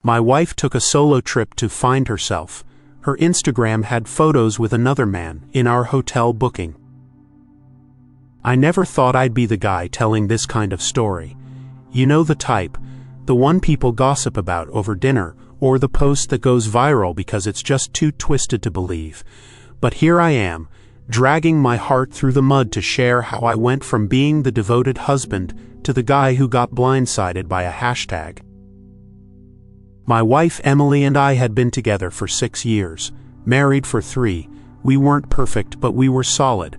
My wife took a solo trip to find herself. Her Instagram had photos with another man in our hotel booking. I never thought I'd be the guy telling this kind of story. You know the type, the one people gossip about over dinner, or the post that goes viral because it's just too twisted to believe. But here I am, dragging my heart through the mud to share how I went from being the devoted husband to the guy who got blindsided by a hashtag. My wife Emily and I had been together for 6 years, married for 3. We weren't perfect, but we were solid.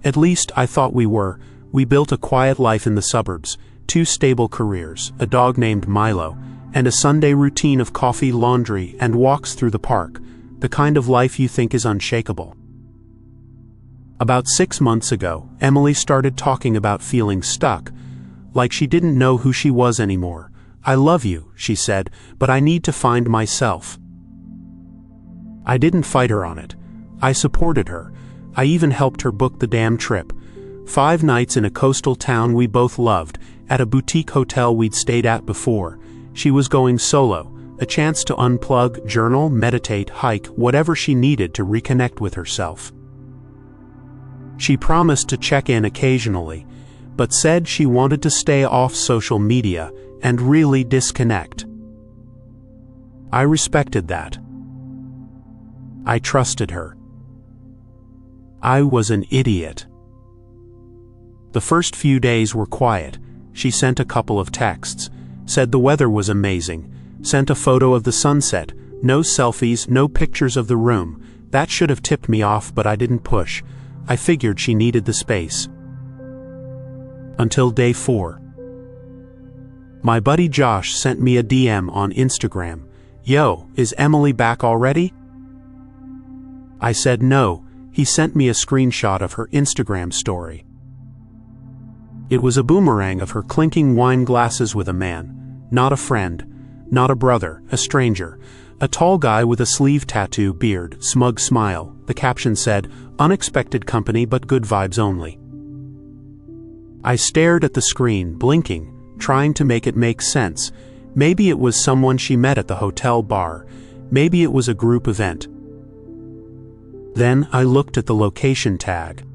At least I thought we were. We built a quiet life in the suburbs, 2 stable careers, a dog named Milo, and a Sunday routine of coffee, laundry, and walks through the park, the kind of life you think is unshakable. About 6 months ago, Emily started talking about feeling stuck, like she didn't know who she was anymore. "I love you," she said, "but I need to find myself." I didn't fight her on it. I supported her. I even helped her book the damn trip. 5 nights in a coastal town we both loved, at a boutique hotel we'd stayed at before. She was going solo, a chance to unplug, journal, meditate, hike, whatever she needed to reconnect with herself. She promised to check in occasionally, but said she wanted to stay off social media and really disconnect. I respected that. I trusted her. I was an idiot. The first few days were quiet. She sent a couple of texts, said the weather was amazing, sent a photo of the sunset, no selfies, no pictures of the room. That should have tipped me off, but I didn't push. I figured she needed the space. Until day 4. My buddy Josh sent me a DM on Instagram. "Yo, is Emily back already?" I said no. He sent me a screenshot of her Instagram story. It was a boomerang of her clinking wine glasses with a man. Not a friend, not a brother, a stranger. A tall guy with a sleeve tattoo, beard, smug smile. The caption said, "Unexpected company but good vibes only." I stared at the screen, blinking, trying to make it make sense. Maybe it was someone she met at the hotel bar. Maybe it was a group event. Then I looked at the location tag.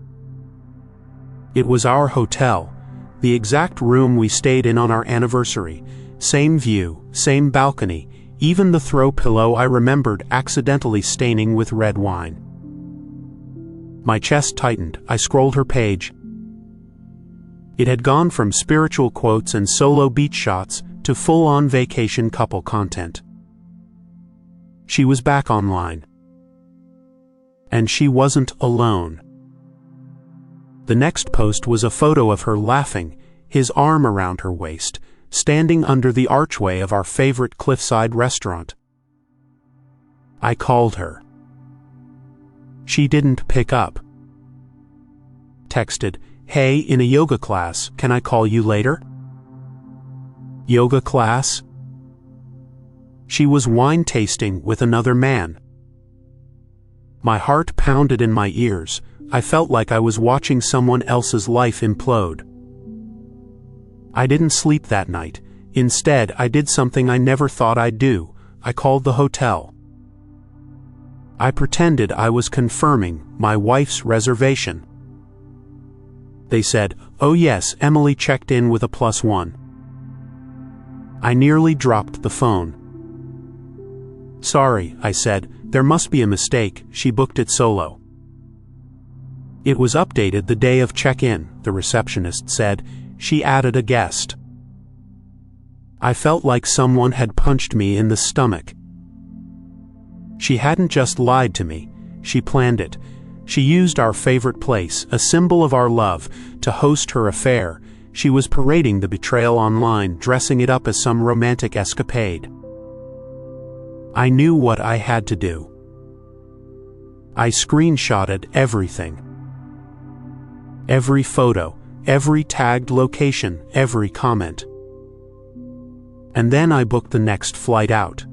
It was our hotel, the exact room we stayed in on our anniversary. Same view, same balcony, even the throw pillow I remembered accidentally staining with red wine. My chest tightened. I scrolled her page. It had gone from spiritual quotes and solo beach shots to full-on vacation couple content. She was back online. And she wasn't alone. The next post was a photo of her laughing, his arm around her waist, standing under the archway of our favorite cliffside restaurant. I called her. She didn't pick up. Texted, "Hey, in a yoga class, can I call you later?" Yoga class? She was wine tasting with another man. My heart pounded in my ears. I felt like I was watching someone else's life implode. I didn't sleep that night. Instead, I did something I never thought I'd do. I called the hotel. I pretended I was confirming my wife's reservation. They said, "Oh yes, Emily checked in with a +1." I nearly dropped the phone. "Sorry," I said, "there must be a mistake, she booked it solo." It was updated the day of check-in, the receptionist said. She added a guest. I felt like someone had punched me in the stomach. She hadn't just lied to me, she planned it. She used our favorite place, a symbol of our love, to host her affair. She was parading the betrayal online, dressing it up as some romantic escapade. I knew what I had to do. I screenshotted everything. Every photo, every tagged location, every comment. And then I booked the next flight out.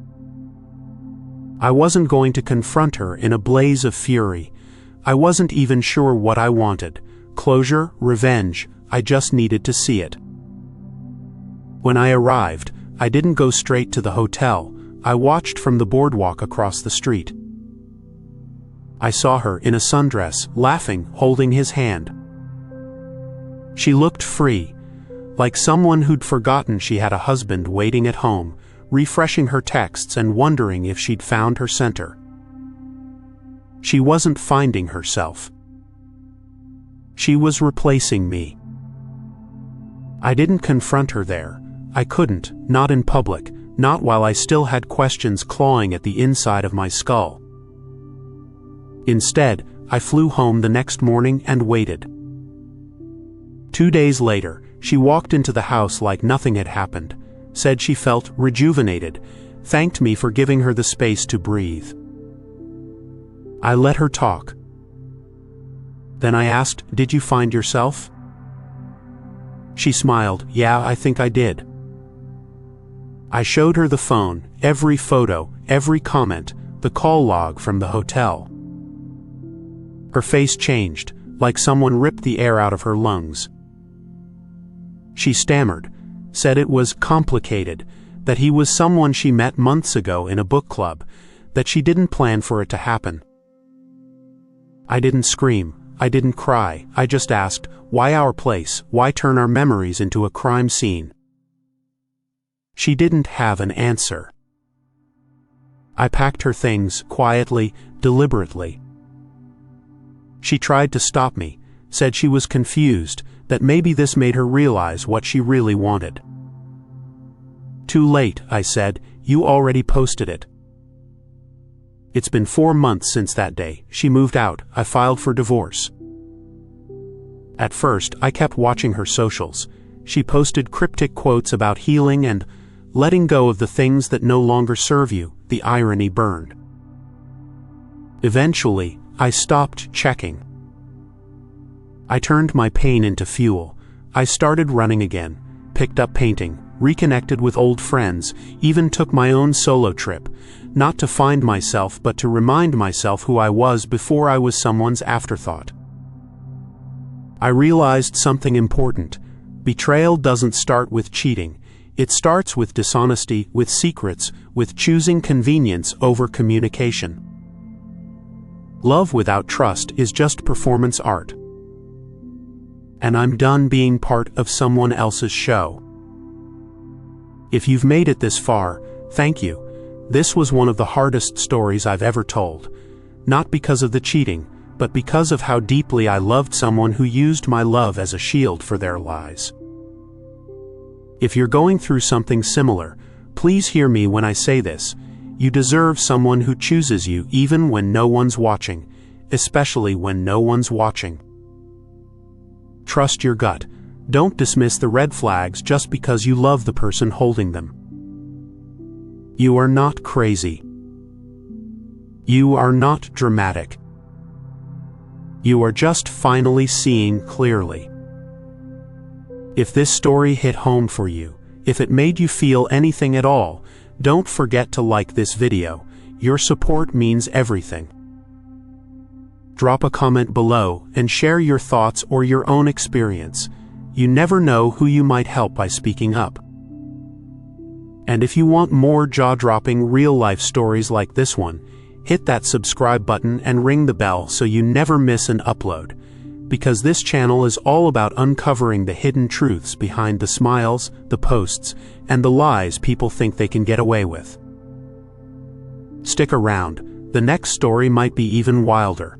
I wasn't going to confront her in a blaze of fury. I wasn't even sure what I wanted. Closure, revenge, I just needed to see it. When I arrived, I didn't go straight to the hotel. I watched from the boardwalk across the street. I saw her in a sundress, laughing, holding his hand. She looked free, like someone who'd forgotten she had a husband waiting at home, refreshing her texts and wondering if she'd found her center. She wasn't finding herself. She was replacing me. I didn't confront her there. I couldn't, not in public, not while I still had questions clawing at the inside of my skull. Instead, I flew home the next morning and waited. 2 days later, she walked into the house like nothing had happened, said she felt rejuvenated, thanked me for giving her the space to breathe. I let her talk. Then I asked, "Did you find yourself?" She smiled, "Yeah, I think I did." I showed her the phone, every photo, every comment, the call log from the hotel. Her face changed, like someone ripped the air out of her lungs. She stammered, said it was complicated, that he was someone she met months ago in a book club, that she didn't plan for it to happen. I didn't scream, I didn't cry, I just asked, why our place, why turn our memories into a crime scene? She didn't have an answer. I packed her things, quietly, deliberately. She tried to stop me, said she was confused, that maybe this made her realize what she really wanted. "Too late," I said, "you already posted it." It's been 4 months since that day. She moved out. I filed for divorce. At first, I kept watching her socials. She posted cryptic quotes about healing and letting go of the things that no longer serve you. The irony burned. Eventually, I stopped checking. I turned my pain into fuel. I started running again, picked up painting, reconnected with old friends, even took my own solo trip, not to find myself but to remind myself who I was before I was someone's afterthought. I realized something important. Betrayal doesn't start with cheating. It starts with dishonesty, with secrets, with choosing convenience over communication. Love without trust is just performance art. And I'm done being part of someone else's show. If you've made it this far, thank you. This was one of the hardest stories I've ever told. Not because of the cheating, but because of how deeply I loved someone who used my love as a shield for their lies. If you're going through something similar, please hear me when I say this. You deserve someone who chooses you even when no one's watching, especially when no one's watching. Trust your gut. Don't dismiss the red flags just because you love the person holding them. You are not crazy. You are not dramatic. You are just finally seeing clearly. If this story hit home for you, if it made you feel anything at all, don't forget to like this video. Your support means everything. Drop a comment below and share your thoughts or your own experience. You never know who you might help by speaking up. And if you want more jaw-dropping real-life stories like this one, hit that subscribe button and ring the bell so you never miss an upload. Because this channel is all about uncovering the hidden truths behind the smiles, the posts, and the lies people think they can get away with. Stick around. The next story might be even wilder.